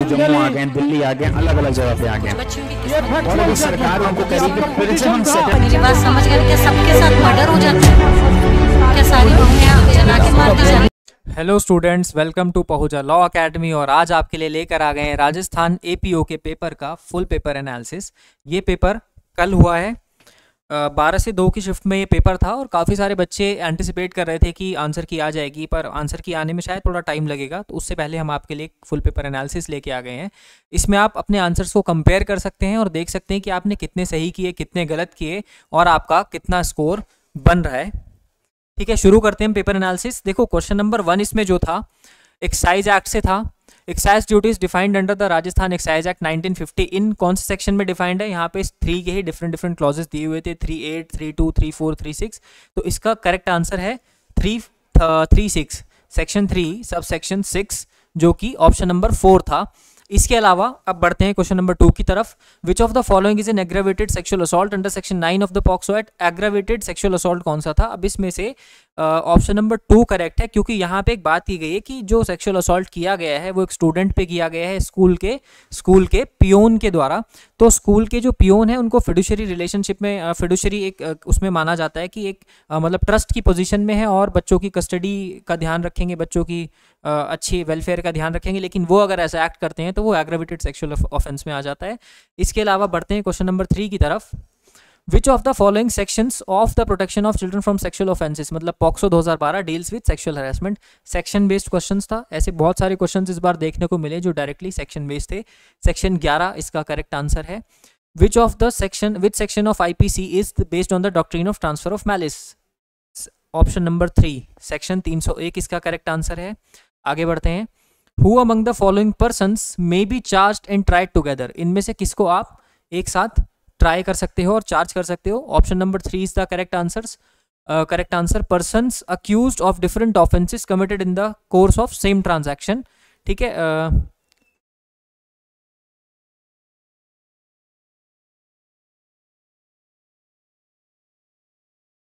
जम्मू आ गए, दिल्ली आ गए, अलग अलग जगह पे आ गए, और अभी सरकार उनको करीब प्रिजन सेटल। मेरी बात समझ गए क्या? सबके साथ मर्डर हो जाता है क्या? सारी बहुएं जला के मार दी जाती? हेलो स्टूडेंट्स, वेलकम टू पहुंचा लॉ एकेडमी। और आज आपके लिए लेकर आ गए हैं राजस्थान एपीओ के पेपर का फुल पेपर एनालिसिस। ये पेपर कल हुआ है, 12 से 2 की शिफ्ट में ये पेपर था और काफ़ी सारे बच्चे एंटिसिपेट कर रहे थे कि आंसर की आ जाएगी, पर आंसर की आने में शायद थोड़ा टाइम लगेगा। तो उससे पहले हम आपके लिए फुल पेपर एनालिसिस लेके आ गए हैं। इसमें आप अपने आंसर्स को कंपेयर कर सकते हैं और देख सकते हैं कि आपने कितने सही किए, कितने गलत किए और आपका कितना स्कोर बन रहा है। ठीक है, शुरू करते हैं पेपर एनालिसिस। देखो, क्वेश्चन नंबर 1 इसमें जो था एक्साइज एक्ट से था। Excise duties defined under the Rajasthan excise act 1950 इन कौन से सेक्शन में डिफाइंड है? यहाँ पे 3 के ही डिफरेंट क्लॉजेस दिए हुए थे, 38, 32, 34, 36। तो इसका करेक्ट आंसर है 36, सेक्शन 3 सब सेक्शन 6, जो कि ऑप्शन नंबर 4 था। इसके अलावा अब बढ़ते हैं क्वेश्चन नंबर 2 की तरफ। Which of the following is an aggravated sexual assault under section 9 of the POCSO act? Aggravated sexual assault कौन सा था? अब इसमें से ऑप्शन नंबर 2 करेक्ट है, क्योंकि यहाँ पे एक बात की गई है कि जो सेक्सुअल असॉल्ट किया गया है वो एक स्टूडेंट पे किया गया है स्कूल के पियोन के द्वारा। तो स्कूल के जो पियोन है उनको फिडुशरी रिलेशनशिप में, फिडुशरी एक उसमें माना जाता है कि एक मतलब ट्रस्ट की पोजीशन में है और बच्चों की कस्टडी का ध्यान रखेंगे, बच्चों की अच्छी वेलफेयर का ध्यान रखेंगे, लेकिन वो अगर ऐसा एक्ट करते हैं तो वो एग्रावेटेड सेक्सुअल ऑफेंस में आ जाता है। इसके अलावा बढ़ते हैं क्वेश्चन नंबर 3 की तरफ। Which of the following sections of the protection of children from sexual offences, मतलब POCSO 2012 deals with sexual harassment? Section based questions था। ऐसे बहुत सारे क्वेश्चंस इस बार देखने को मिले जो डायरेक्टली सेक्शन बेस्ड थे। सेक्शन 11 इसका करेक्ट आंसर है। विच section of IPC is based on the doctrine of transfer of malice? Option number 3 section 301 इसका करेक्ट आंसर है। आगे बढ़ते हैं। Who among the following persons may be charged and tried together? इनमें से किसको आप एक साथ ट्राई कर सकते हो और चार्ज कर सकते हो? Option number 3 is the correct answer. Persons accused of different offences committed in the course of same transaction. ठीक है,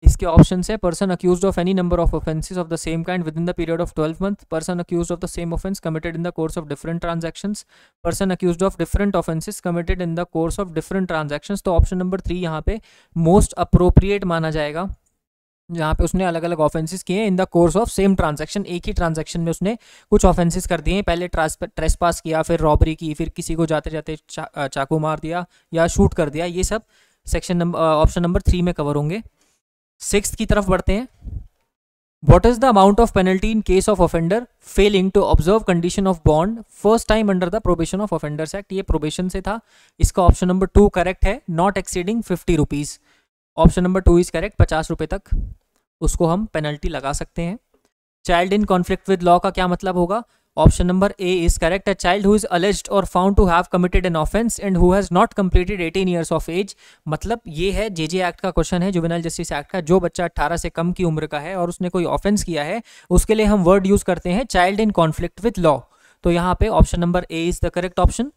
इसके ऑप्शन है person accused of any number of offences of the same kind with in the period of 12 month, person accused of the same offence committed in the course of different transactions, person accused of different offences committed in the course of different transactions. तो option number 3 यहाँ पे most appropriate माना जाएगा, जहाँ पे उसने अलग अलग ऑफेंसेस किए in the course of same transaction. एक ही ट्रांजैक्शन में उसने कुछ ऑफेंसेस कर दिए, पहले ट्रेसपास किया, फिर रॉबरी की, फिर किसी को जाते जाते चाकू मार दिया या शूट कर दिया। ये सब ऑप्शन नंबर 3 में कवर होंगे। 6th की तरफ बढ़ते हैं। What is the amount of penalty in case of offender failing to observe condition of bond first time under the probation of offenders act? ये probation से था। इसका ऑप्शन नंबर 2 करेक्ट है, not exceeding 50 rupees. Option number 2 is correct, 50 रुपए तक उसको हम penalty लगा सकते हैं। Child in conflict with law का क्या मतलब होगा? Option number A is correct. A child who is alleged और found to have committed an offence and who has not completed 18 years of age. मतलब ये है जेजे एक्ट का question है, जुवेनाइल जस्टिस एक्ट का। जो बच्चा 18 से कम की उम्र का है और उसने कोई ऑफेंस किया है, उसके लिए हम वर्ड यूज करते हैं child in conflict with law. तो यहाँ पे option number A is the correct option.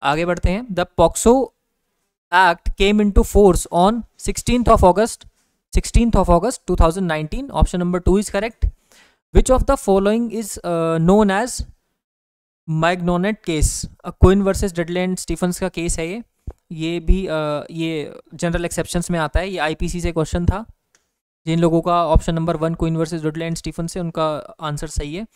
आगे बढ़ते हैं। The POCSO act came into force on 16th of August 2019। Option number 2 is correct. Which of the following is known as Mignonette case? Queen versus Dudley and Stephens का case है ये भी ये general exceptions में आता है। ये IPC से क्वेश्चन था। जिन लोगों का option number 1 Queen versus Dudley and Stephen से, उनका आंसर सही है।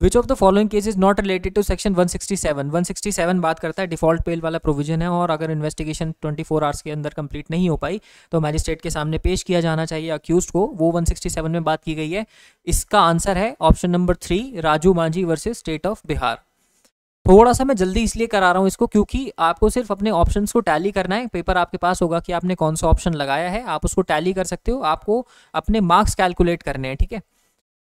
Which of the following case is not related to section 167 बात करता है डिफॉल्ट बेल वाला प्रोविजन है, और अगर इन्वेस्टिगेशन 24 आवर्स के अंदर कंप्लीट नहीं हो पाई तो मैजिस्ट्रेट के सामने पेश किया जाना चाहिए अक्यूज्ड को। वो 167 में बात की गई है। इसका आंसर है option number 3 Raju Manjhi versus state of Bihar. थोड़ा सा मैं जल्दी इसलिए करा रहा हूँ इसको क्योंकि आपको सिर्फ अपने ऑप्शंस को टैली करना है। पेपर आपके पास होगा कि आपने कौन सा ऑप्शन लगाया है, आप उसको टैली कर सकते हो। आपको अपने मार्क्स कैलकुलेट करने हैं, ठीक है।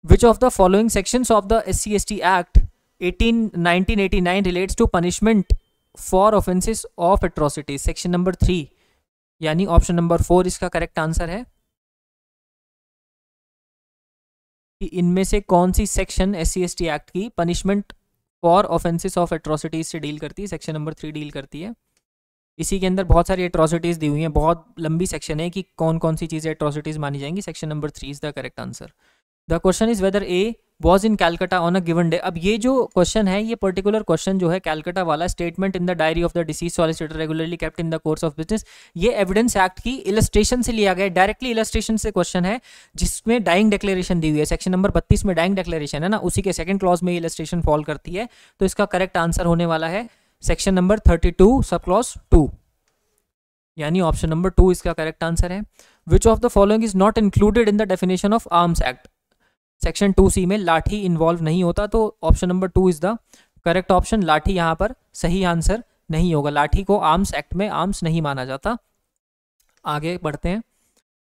Which of the following sections of the SC/ST Act 1989 relates to punishment for offences of atrocities? Section number 3 यानी ऑप्शन नंबर 4 इसका करेक्ट आंसर है। कि इनमें से कौन सी सेक्शन SC/ST एक्ट की punishment for offences of atrocities से deal करती है? सेक्शन नंबर 3 डील करती है। इसी के अंदर बहुत सारी एट्रोसिटीज दी हुई हैं, बहुत लंबी सेक्शन है कि कौन कौन सी चीज़ें एट्रोसिटीज मानी जाएंगी। Section number 3 is the correct answer. The question is whether A, was in Calcutta on a given day. अब ये जो क्वेश्चन है, ये पर्टिकुलर क्वेश्चन जो है कैलकाटा वाला, statement in the diary of the disease solicitor regularly kept in the course of business, ये evidence act की इलस्ट्रेशन से लिया गया, डायरेक्टली इलस्ट्रेशन से क्वेश्चन है, जिसमें डाइंग डिक्लेरेशन दी हुई है। सेक्शन नंबर 32 में डाइंग डिक्लेरेशन है ना, उसी के सेकंड क्लॉज में इलस्ट्रेशन फॉल करती है। तो इसका करेक्ट आंसर होने वाला है सेक्शन नंबर 32 सब क्लॉज 2, यानी ऑप्शन नंबर 2 इसका करेक्ट आंसर है। Which of the following is not included in the definition of arms act. Section 2C में लाठी इन्वॉल्व नहीं होता, तो option number 2 is the correct option. लाठी यहाँ पर सही आंसर नहीं होगा, लाठी को आर्म्स एक्ट में आर्म्स नहीं माना जाता। आगे बढ़ते हैं।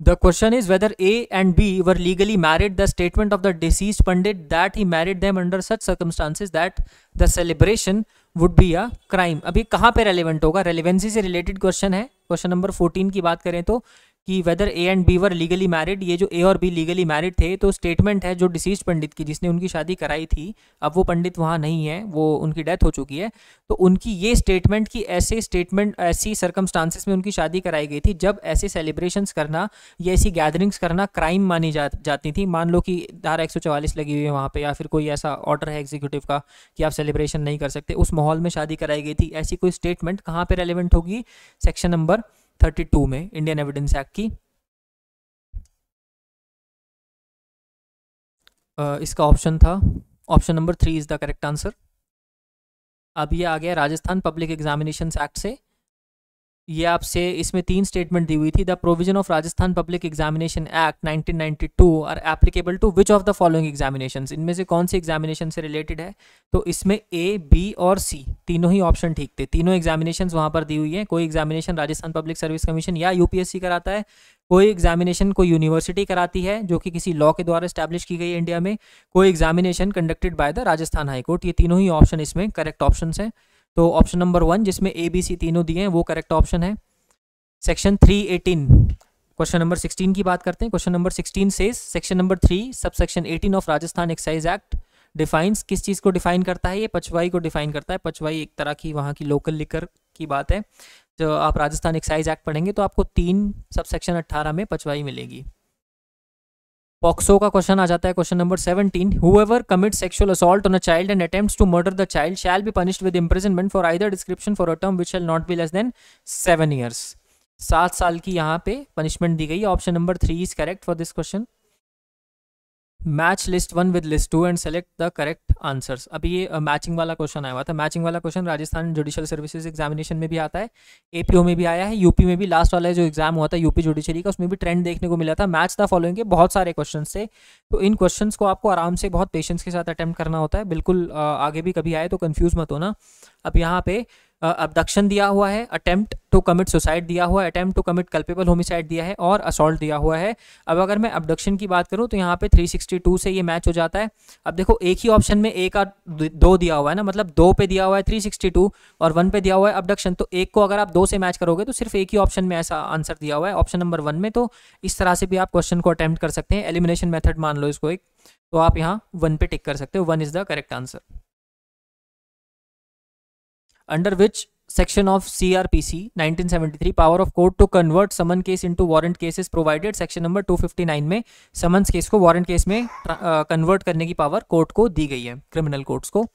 The question is whether A and B were legally married, the statement of the deceased pandit that he married them under such circumstances that the celebration would be a crime. अभी कहाँ पे रेलिवेंट होगा, रेलिवेंसी से related question है। Question number 14 की बात करें तो कि whether A and B were legally married, ये जो A और B लीगली मैरिड थे, तो स्टेटमेंट है जो डिसीज्ड पंडित की, जिसने उनकी शादी कराई थी, अब वो पंडित वहाँ नहीं है, वो उनकी डेथ हो चुकी है, तो उनकी ये स्टेटमेंट की ऐसी सर्कमस्टांसेस में उनकी शादी कराई गई थी जब ऐसे सेलिब्रेशंस करना या ऐसी गैदरिंग्स करना क्राइम मानी जाती थी। मान लो कि धारा 144 लगी हुई है वहाँ पे, या फिर कोई ऐसा ऑर्डर है एग्जीक्यूटिव का कि आप सेलिब्रेशन नहीं कर सकते, उस माहौल में शादी कराई गई थी, ऐसी कोई स्टेटमेंट कहाँ पे रेलिवेंट होगी, सेक्शन नंबर 32 में इंडियन एविडेंस एक्ट की। इसका ऑप्शन था option number 3 is the correct answer. अब ये आ गया राजस्थान पब्लिक एग्जामिनेशन एक्ट से। ये आपसे इसमें 3 स्टेटमेंट दी हुई थी। The provision of Rajasthan public examination act 1992 are applicable to which of the following examinations. इनमें से कौन से एग्जामिनेशन से रिलेटेड है, तो इसमें A, B और C तीनों ही ऑप्शन ठीक थे। तीनों एग्जामिनेशंस वहाँ पर दी हुई हैं। कोई examination Rajasthan public service commission या UPSC कराता है, कोई एग्जामिनेशन कोई यूनिवर्सिटी कराती है जो कि किसी लॉ के द्वारा स्टैब्लिश की गई है इंडिया में, कोई examination conducted by the Rajasthan high court. ये तीनों ही ऑप्शन इसमें करेक्ट ऑप्शन हैं। तो ऑप्शन नंबर 1 जिसमें A, B, C तीनों दिए हैं वो करेक्ट ऑप्शन है। सेक्शन 318 क्वेश्चन नंबर 16 की बात करते हैं। क्वेश्चन नंबर 16 से section number 3 sub section 18 of Rajasthan excise act defines, किस चीज़ को डिफाइन करता है, ये पचवाई को डिफाइन करता है। पचवाई एक तरह की वहाँ की लोकल लिकर की बात है। जो आप राजस्थान एक्साइज एक्ट पढ़ेंगे तो आपको 3 सब सेक्शन 18 में पचवाई मिलेगी। पॉक्सो का क्वेश्चन आ जाता है question number 17। Whoever commits sexual assault on a child and attempts to murder the child shall be punished with imprisonment for either description for a term which shall not be less than 7 years। 7 साल की यहाँ पे punishment दी गई है। Option number 3 is correct for this question. Match list 1 with list 2 and select the correct answers. अभी ये matching वाला question आया हुआ था। मैचिंग वाला question Rajasthan judicial services examination में भी आता है, APO में भी आया है, यूपी में भी लास्ट वाला जो एग्जाम हुआ था यूपी जुडिशरी का, उसमें भी ट्रेंड देखने को मिला था। मैच द फॉलोइंग के बहुत सारे क्वेश्चन थे, तो इन क्वेश्चन को आपको आराम से बहुत पेशेंस के साथ अटेम्प्ट करना होता है। बिल्कुल आगे भी कभी आए तो कन्फ्यूज मत होना। अब यहाँ पे अबडक्शन दिया हुआ है, अटेम्प्ट टू कमिट सुसाइड दिया हुआ है, attempt to commit culpable homicide दिया है और असॉल्ट दिया हुआ है। अब अगर मैं अबडक्शन की बात करूं तो यहाँ पे 362 से ये मैच हो जाता है। अब देखो एक ही ऑप्शन में A का 2 दिया हुआ है ना, मतलब 2 पे दिया हुआ है 362 और 1 पे दिया हुआ है अबडक्शन, तो एक को अगर आप 2 से मैच करोगे तो सिर्फ एक ही ऑप्शन में ऐसा आंसर दिया हुआ है ऑप्शन नंबर 1 में। तो इस तरह से भी आप क्वेश्चन को अटेम्प्ट कर सकते हैं। एलिमिनेशन मेथड मान लो इसको एक, तो आप यहाँ 1 पे टिक कर सकते हो। 1 is the correct answer. Under which section of CRPC 1973 power of court to convert summon case into warrant cases provided, section number 259 में समन्स केस को वारंट केस में कन्वर्ट करने की पावर कोर्ट को दी गई है, क्रिमिनल कोर्ट्स को।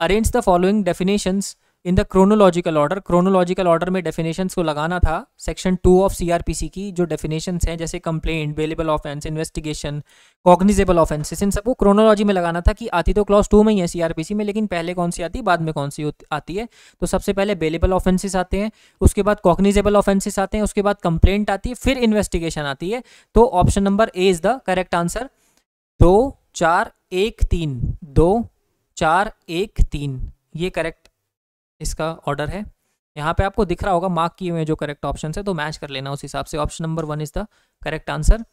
Arrange the following definitions in the chronological order. Chronological order में डेफिनेशंस को लगाना था। सेक्शन 2 ऑफ CRPC की जो डेफिनेशंस हैं जैसे complaint, bailable offence, investigation, cognizable offences, इन सबको क्रोनोलॉजी में लगाना था कि आती तो क्लॉज 2 में ही है CRPC में, लेकिन पहले कौन सी आती है बाद में कौन सी आती है। तो सबसे पहले बेलेबल ऑफेंसेस आते हैं, उसके बाद कॉग्निजेबल ऑफेंसेस आते हैं, उसके बाद कंप्लेंट आती है, फिर इन्वेस्टिगेशन आती है। तो option number A is the correct answer. 2 4 1 3 2 4 1 3 ये करेक्ट इसका ऑर्डर है। यहाँ पे आपको दिख रहा होगा मार्क किए हुए जो करेक्ट ऑप्शन है, तो मैच कर लेना उस हिसाब से। Option number 1 is the correct answer.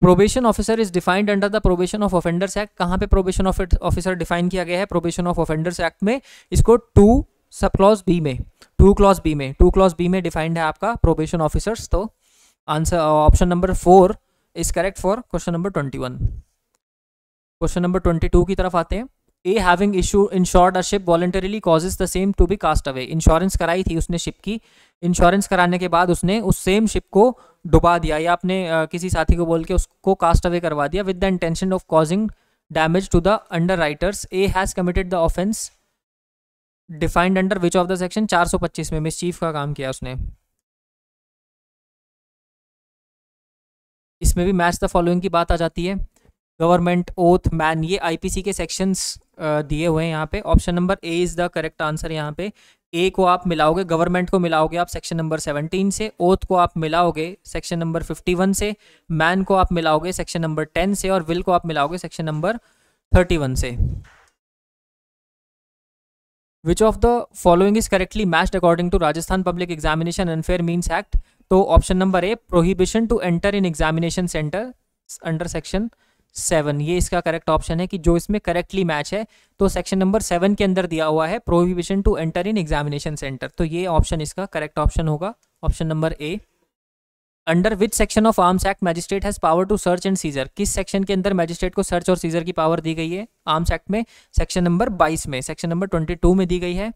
Probation officer is defined under the probation of offenders act. कहाँ पे प्रोबेशन ऑफिसर डिफाइन किया गया है? प्रोबेशन ऑफ ऑफेंडर्स एक्ट में। इसको 2 सब क्लॉज बी में, 2 क्लॉज बी में डिफाइंड है आपका प्रोबेशन ऑफिसर्स। तो answer option number 4 is correct for question number 21। Question number 22 की तरफ आते हैं। A having insured a ship voluntarily causes the same to be cast away। Insurance कराई थी उसने शिप की, इंश्योरेंस कराने के बाद उसने उस सेम शिप को डुबा दिया या अपने किसी साथी को बोल के उसको कास्ट अवे करवा दिया with the intention of causing damage to the underwriters, A has committed the offence defined under which of the section, 425 में मिसचीफ का काम किया उसने। इसमें भी मैच द फॉलोइंग की बात आ जाती है। गवर्नमेंट, ओथ, मैन, ये आईपीसी के सेक्शंस दिए हुए हैं यहाँ पे। Option number A is the correct answer. यहाँ पे ए को आप मिलाओगे, गवर्नमेंट को मिलाओगे आप सेक्शन नंबर 17 से, ओथ को आप मिलाओगे सेक्शन नंबर 51 से, मैन को आप मिलाओगे सेक्शन नंबर 10 से, और विल को आप मिलाओगे सेक्शन नंबर 31 से। Which of the following is correctly matched according to Rajasthan public examination unfair means act? तो option number A, prohibition to enter in examination centre under section 7, ये इसका करेक्ट ऑप्शन है कि जो इसमें करेक्टली मैच है। तो सेक्शन नंबर 7 के अंदर दिया हुआ है prohibition to enter in examination centre, तो ये ऑप्शन इसका करेक्ट ऑप्शन होगा, option number A. Under which section of arms act magistrate has power to search and seizure? किस सेक्शन के अंदर मैजिस्ट्रेट को सर्च और सीजर की पावर दी गई है आर्म्स एक्ट में? सेक्शन नंबर 22 में, सेक्शन नंबर 22 में दी गई है।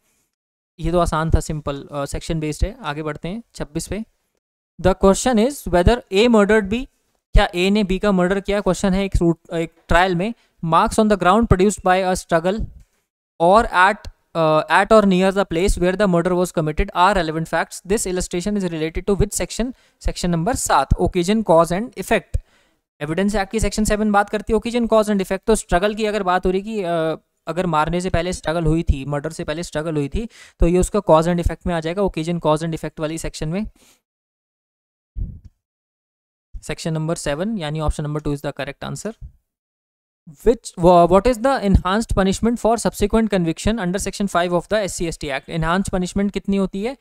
ये तो आसान था, सिंपल सेक्शन बेस्ड है। आगे बढ़ते हैं 26 पे। The question is whether A murdered B, क्या ए ने बी का मर्डर किया? क्वेश्चन है एक ट्रायल में। Marks on the ground produced by a struggle और at or near the place where the murder was committed are relevant facts. This illustration is related to which section? Section number 7, occasion, cause and effect. Evidence act की section 7 बात करती है occasion, cause and effect. तो struggle की अगर बात हो रही कि अगर मारने से पहले स्ट्रगल हुई थी, मर्डर से पहले स्ट्रगल हुई थी, तो ये उसका कॉज एंड इफेक्ट में आ जाएगा, ओकेजन, कॉज एंड इफेक्ट वाली सेक्शन में। सेक्शन नंबर 7 यानी option number 2 is the correct answer. what is the enhanced punishment for subsequent conviction under section 5 of the SC/ST Act? enhanced punishment कितनी होती है?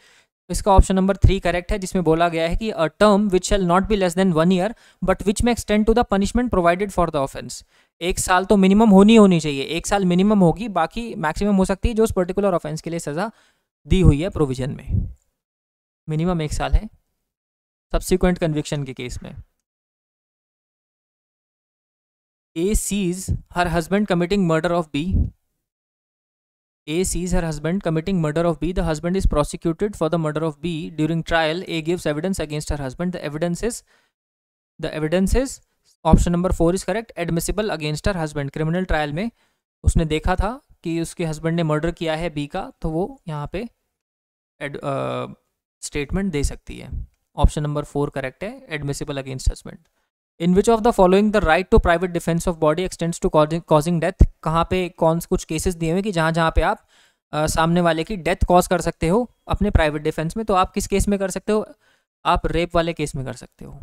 इसका option number 3 correct है, जिसमें बोला गया है कि a term which shall not be less than 1 year but which may extend to the punishment provided for the offence. 1 साल तो मिनिमम होनी चाहिए, 1 साल मिनिमम होगी, बाकी मैक्सिमम हो सकती है जो उस पर्टिकुलर ऑफेंस के लिए सजा दी हुई है प्रोविजन में। मिनिमम 1 साल है सब्सिक्वेंट कन्विक्शन के केस में। A sees her husband committing murder of B. A sees her husband committing murder of B. The husband is prosecuted for the murder of B. During trial, A gives evidence against her husband. The evidence is option number 4 is correct. Admissible against her husband. Criminal trial में उसने देखा था कि उसके husband ने murder किया है B का, तो वो यहाँ पे स्टेटमेंट दे सकती है। ऑप्शन नंबर 4 करेक्ट है, admissible against husband. In which of the following the right to private defence of body extends to causing death? कहाँ पे कौन कुछ केसेस दिए हुए कि जहाँ पे आप सामने वाले की डेथ कॉज कर सकते हो अपने प्राइवेट डिफेंस में? तो आप किस केस में कर सकते हो? आप रेप वाले केस में कर सकते हो।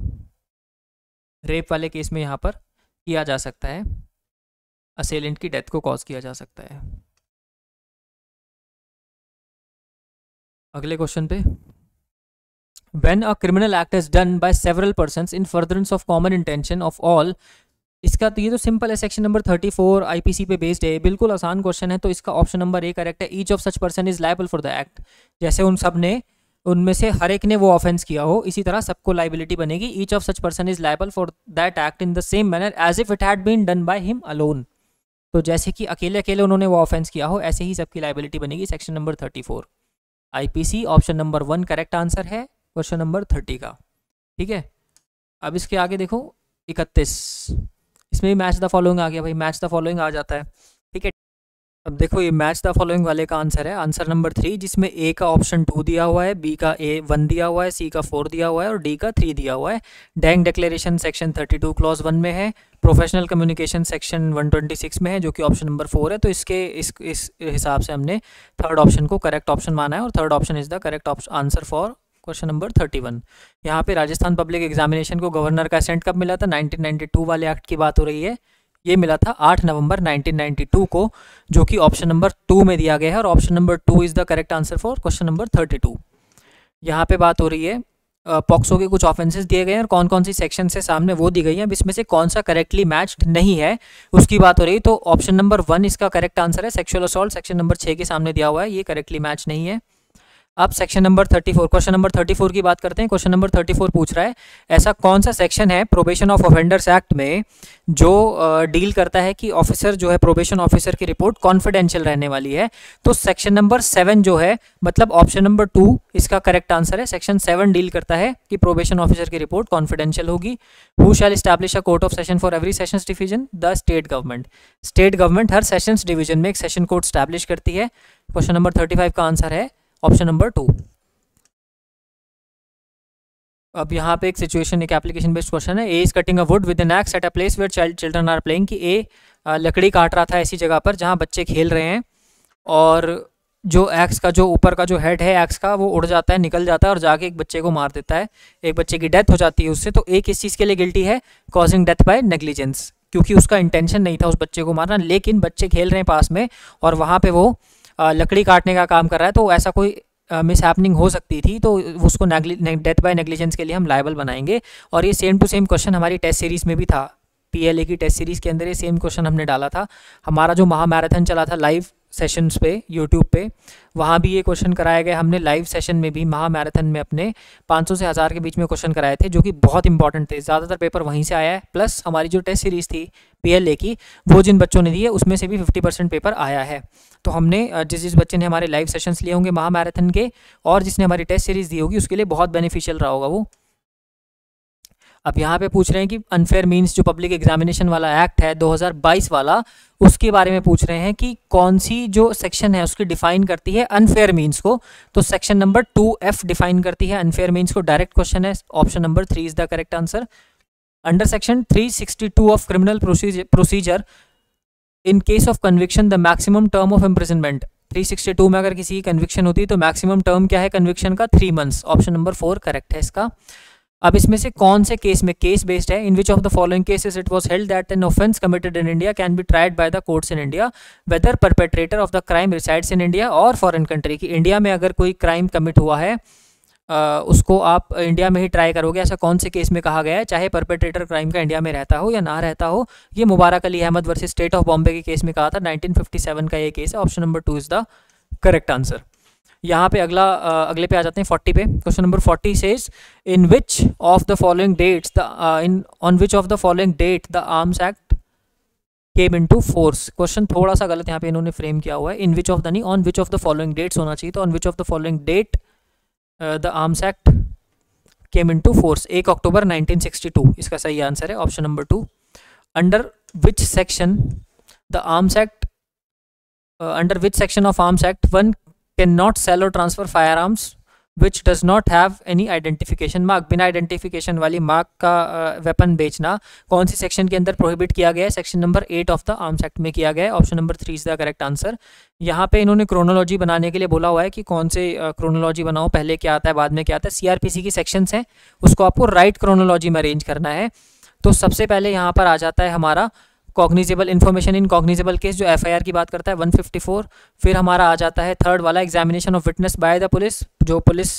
रेप वाले केस में यहाँ पर किया जा सकता है, असेलेंट की डेथ को कॉज किया जा सकता है। अगले क्वेश्चन पे, When a criminal act is done by several persons in furtherance of common intention of all, इसका तो ये तो सिंपल है, सेक्शन नंबर 34 आईपीसी पे बेस्ड है, बिल्कुल आसान क्वेश्चन है। तो इसका ऑप्शन नंबर ए करेक्ट है। Each of such person is liable for the act, जैसे उन सब ने, उनमें से हर एक ने वो ऑफेंस किया हो, इसी तरह सबको लाइबिलिटी बनेगी। Each of such person is liable for that act in the same manner as if it had been done by him alone. तो जैसे कि अकेले अकेले उन्होंने वो ऑफेंस किया हो, ऐसे ही सबकी लाइबिलिटी बनेगी। Section number 34 IPC, option number 1 correct answer है क्वेश्चन नंबर 30 का। ठीक है, अब इसके आगे देखो 31, इसमें भी मैच द फॉलोइंग आ गया भाई, मैच द फॉलोइंग आ जाता है। ठीक है, अब देखो ये मैच द फॉलोइंग वाले का आंसर है आंसर नंबर 3, जिसमें ए का ऑप्शन 2 दिया हुआ है, बी का 1 दिया हुआ है, सी का 4 दिया हुआ है और डी का 3 दिया हुआ है। डैंग डिक्लेरेशन सेक्शन 32 क्लॉज 1 में है, प्रोफेशनल कम्युनिकेशन सेक्शन 126 में है, जो कि ऑप्शन नंबर 4 है। तो इसके इस हिसाब से हमने थर्ड ऑप्शन को करेक्ट ऑप्शन माना है और third option is the correct answer for question number 31। यहाँ पे राजस्थान पब्लिक एग्जामिनेशन को गवर्नर का असेंट कब मिला था? 1992 वाले एक्ट की बात हो रही है। ये मिला था 8 नवंबर 1992 को, जो कि ऑप्शन नंबर 2 में दिया गया है और option number 2 is the correct answer for question number 32। यहाँ पे बात हो रही है पॉक्सो के कुछ ऑफेंसेस दिए गए हैं और कौन कौन सी सेक्शन से सामने वो दी गई हैं, इसमें से कौन सा करेक्टली मैच्ड नहीं है उसकी बात हो रही है। तो ऑप्शन नंबर 1 इसका करेक्ट आंसर है। सेक्सुअल असॉल्ट सेक्शन नंबर 6 के सामने दिया हुआ है, ये करेक्टली मैच नहीं है। अब सेक्शन नंबर 34, क्वेश्चन नंबर 34 की बात करते हैं। क्वेश्चन नंबर 34 पूछ रहा है ऐसा कौन सा सेक्शन है प्रोबेशन ऑफ ऑफेंडर्स एक्ट में जो डील करता है कि ऑफिसर जो है प्रोबेशन ऑफिसर की रिपोर्ट कॉन्फिडेंशियल रहने वाली है। तो सेक्शन नंबर 7 जो है, मतलब ऑप्शन नंबर 2 इसका करेक्ट आंसर है। सेक्शन 7 डील करता है कि प्रोबेशन ऑफिसर की रिपोर्ट कॉन्फिडेंशियल होगी। Who shell establish a court of session for every sessions division? The state government. State government her sessions division में एक सेशन कोर्ट स्टैब्लिश करती है। क्वेश्चन नंबर 35 का आंसर है ऑप्शन नंबर 2। अब यहाँ पे एक सिचुएशन, एक एप्लीकेशन बेस्ड क्वेश्चन है। A is cutting a wood with an axe at a place where children are playing. कि ए लकड़ी काट रहा था ऐसी जगह पर जहाँ बच्चे खेल रहे हैं, और जो एक्स का जो ऊपर का जो हेड है एक्स का वो उड़ जाता है, निकल जाता है और जाके एक बच्चे को मार देता है। एक बच्चे की डेथ हो जाती है उससे। तो ए किस चीज़ के लिए गिल्टी है? कॉजिंग डेथ बाय नेग्लिजेंस, क्योंकि उसका इंटेंशन नहीं था उस बच्चे को मारना, लेकिन बच्चे खेल रहे हैं पास में और वहाँ पे वो लकड़ी काटने का काम कर रहा है। तो ऐसा कोई मिस हैपनिंग हो सकती थी, तो उसको डेथ बाय नेग्लिजेंस के लिए हम लायबल बनाएंगे। और ये सेम टू सेम क्वेश्चन हमारी टेस्ट सीरीज़ में भी था। PLA की टेस्ट सीरीज़ के अंदर ये सेम क्वेश्चन हमने डाला था। हमारा जो महा मैराथन चला था लाइव सेशंस पे यूट्यूब पे, वहाँ भी ये क्वेश्चन कराया गया। हमने लाइव सेशन में भी महा मैराथन में अपने 500 से 1000 के बीच में क्वेश्चन कराए थे, जो कि बहुत इंपॉर्टेंट थे। ज़्यादातर पेपर वहीं से आया है, प्लस हमारी जो टेस्ट सीरीज़ थी PLA की, वो जिन बच्चों ने दी है उसमें से भी 50% पेपर आया है। तो हमने जिस बच्चे ने हमारे लाइव सेशंस लिए होंगे महा मैराथन के और जिसने हमारी टेस्ट सीरीज़ दी होगी, उसके लिए बहुत बेनिफिशियल रहा होगा वो। अब यहाँ पे पूछ रहे हैं कि अनफेयर मीन्स, जो पब्लिक एग्जामिनेशन वाला एक्ट है 2022 वाला, उसके बारे में पूछ रहे हैं कि कौन सी जो सेक्शन है उसकी डिफाइन करती है अनफेयर मीन्स को। तो सेक्शन नंबर 2F डिफाइन करती है अनफेयर मीन्स को। डायरेक्ट क्वेश्चन है, option number 3 is the correct answer. Under section 362 of criminal procedure, in case of conviction the maximum term of imprisonment. 362 में अगर किसी की कन्विक्शन होती है तो मैक्सिमम टर्म क्या है कन्विक्शन का? 3 मंथ्स। ऑप्शन नंबर 4 करेक्ट है इसका। अब इसमें से कौन से केस में, केस बेस्ड है, in which of the following cases it was held that an offence committed in India can be tried by the courts in India whether perpetrator of the crime resides in India और foreign country. की India में अगर कोई crime commit हुआ है उसको आप India में ही ट्राई करोगे, ऐसा कौन से केस में कहा गया है, चाहे परपेट्रेटर क्राइम का इंडिया में रहता हो या ना रहता हो। ये Mubarak Ali Ahmad versus state of Bombay के केस में कहा था, 1957 का ये केस है। Option number 2 is the correct answer. यहाँ पे अगले पे आ जाते हैं 40 पे। Question number 40 says in which of the following dates on which of the following date the arms act came into force. Question थोड़ा सा गलत यहाँ पे इन्होंने फ्रेम किया हुआ है। इन विच ऑफ द नहीं, on which of the following dates होना चाहिए। तो on which of the following date the arms act came into force. 1 October 1962 इसका सही आंसर है, option number 2। Under which section the arms act, under which section of arms act one can not sell और transfer firearms which does not have any identification mark. बिना identification वाली mark का weapon बेचना कौन C section के अंदर prohibit किया गया है? Section number 8 of the arms act में किया गया है। Option number 3 is the correct answer. यहाँ पे इन्होंने क्रोनोलॉजी बनाने के लिए बोला हुआ है कि कौन से क्रोनोलॉजी बनाओ, पहले क्या आता है बाद में क्या आता है। CRPC की सेक्शंस हैं, उसको आपको राइट क्रोनोलॉजी में अरेंज करना है। तो सबसे पहले यहाँ पर आ जाता है हमारा cognizable information in cognizable case, जो FIR की बाट करता है 154। फिर हमारा आ जाता है थर्ड वाला examination of witness by the police, police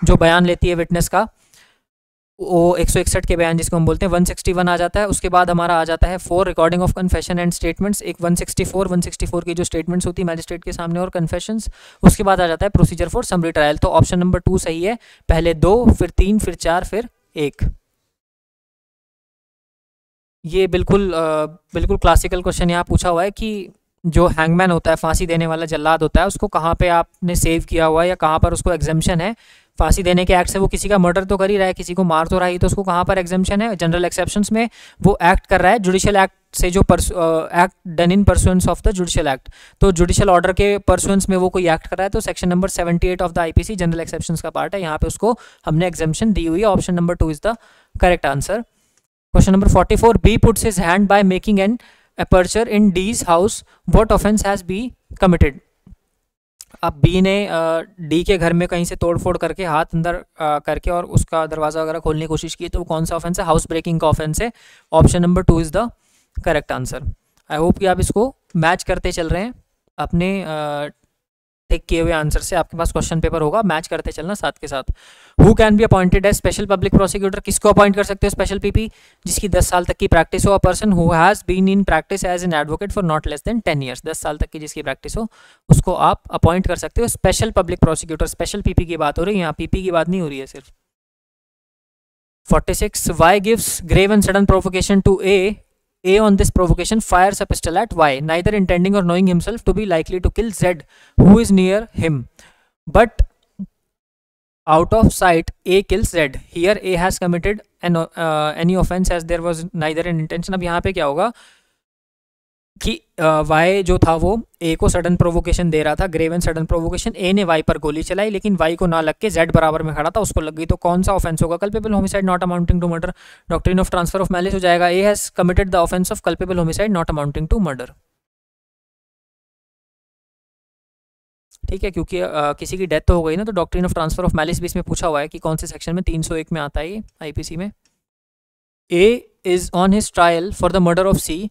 जो बयान लेती है विटनेस का, वो 161 के बयान जिसको हम बोलते हैं 161 आ जाता है। उसके बाद हमारा आ जाता है 4 recording of confession and statements, एक 164 की जो स्टेटमेंट्स होती है मैजिस्ट्रेट के सामने और कन्फेशंस। उसके बाद आ जाता है प्रोसीजर फॉर समरी ट्रायल। तो ऑप्शन नंबर 2 सही है। पहले 2, फिर 3, फिर 4, फिर 1। ये बिल्कुल क्लासिकल क्वेश्चन यहाँ पूछा हुआ है कि जो हैंगमैन होता है, फांसी देने वाला जल्लाद होता है, उसको कहाँ पे आपने सेव किया हुआ है या कहाँ पर उसको एग्जेम्पशन है। फांसी देने के एक्ट से वो किसी का मर्डर तो कर ही रहा है, किसी को मार तो रहा है, तो उसको कहाँ पर एग्जेम्पशन है? जनरल एक्सेप्शंस में वो एक्ट कर रहा है जुडिशियल एक्ट से, जो act done in pursuance of the judicial act. तो जुडिशियल ऑर्डर के परसुएंस में वो कोई एक्ट कर रहा है, तो section number 78 of the IPC general exceptions का पार्ट है, यहाँ पे उसको हमने एग्जेम्पशन दी हुई है। Option number 2 is the correct answer. Question number 44 B puts his hand by making an aperture in D's house. What offense has B committed? अब B ने D के घर में कहीं से तोड़फोड़ करके हाथ अंदर करके और उसका दरवाज़ा वगैरह खोलने की कोशिश की, तो वो कौन सा ऑफेंस है? हाउस ब्रेकिंग का ऑफेंस है। Option number 2 is the correct answer. I hope कि आप इसको मैच करते चल रहे हैं अपने टिक किए हुए आंसर से आपके पास क्वेश्चन पेपर होगा, मैच करते चलना साथ के साथ। Who can be appointed as special public prosecutor, किसको अपॉइंट कर सकते हो स्पेशल पीपी? जिसकी 10 साल तक की प्रैक्टिस हो। A person who has been in practice as an advocate for not less than 10 years, 10 साल तक की जिसकी प्रैक्टिस हो उसको आप अपॉइंट कर सकते हो special public prosecutor. Special PP की बात हो रही है यहाँ, पीपी की बात नहीं हो रही है सिर्फ। 46, Y gives grave and sudden provocation to A on this provocation fires a pistol at Y, neither intending or knowing himself to be likely to kill Z, who is near him. But out of sight, A kills Z. Here A has committed any offense as there was neither an intention. अब यहाँ पे क्या होगा कि Y जो था वो A को सडन प्रोवोकेशन दे रहा था, grave and sudden provocation. A ने Y पर गोली चलाई लेकिन Y को ना लग के Z बराबर में खड़ा था, उसको लग गई। तो कौन सा ऑफेंस होगा? Culpable homicide not amounting to murder, doctrine of transfer of malice हो जाएगा। A has committed the offence of culpable homicide not amounting to murder. ठीक है, क्योंकि किसी की डेथ तो हो गई ना, तो doctrine of transfer of malice भी इसमें पूछा हुआ है कि कौन से सेक्शन में, 301 में आता है ये आईपीसी में। A is on his trial for the murder of C.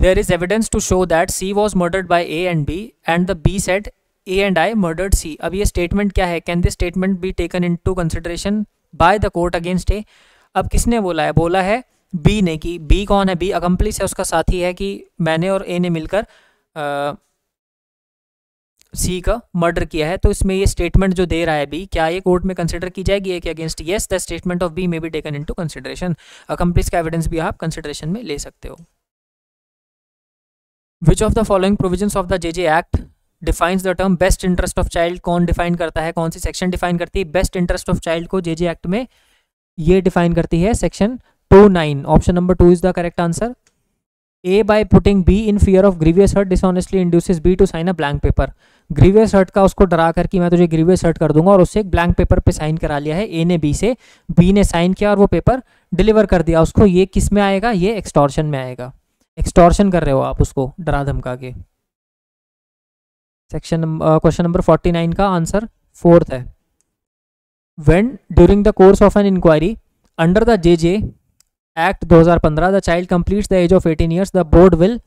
There is evidence to show that C was murdered by A and B, and the B said A and I murdered C. अब ये statement क्या है? Can this statement be taken into consideration by the court against A? अब किसने बोला है? बोला है B ने। कि B कौन है? B अकम्प्लिस है, उसका साथी है कि मैंने और A ने मिलकर C का मर्डर किया है। तो इसमें ये स्टेटमेंट जो दे रहा है B, क्या ये कोर्ट में कंसिडर की जाएगी A के against? Yes, the statement of B may be taken into consideration. Accomplish का एविडेंस भी आप कंसिडरेशन में ले सकते हो। Which of the following provisions of the JJ Act defines the term best interest of child? कौन define करता है? कौन सी सेक्शन डिफाइन करती है बेस्ट इंटरेस्ट ऑफ चाइल्ड को? JJ एक्ट में ये डिफाइन करती है section 29। Option number 2 is the correct answer. A by putting B in fear of grievous hurt dishonestly induces B to sign a blank paper. Grievous hurt का उसको डरा कर कि मैं तुझे ग्रीवियस हर्ट कर दूंगा, और उससे एक ब्लैंक पेपर पे साइन करा लिया है A ने B से। B ने साइन किया और वो पेपर डिलीवर कर दिया उसको। ये किस में आएगा? ये एक्सटॉर्शन में आएगा। एक्सटॉर्शन कर रहे हो आप उसको डरा धमका के। सेक्शन क्वेश्चन नंबर 49 का आंसर 4th है। When during the course of an inquiry under the JJ act 2015 the child completes the age of 18 years the board will.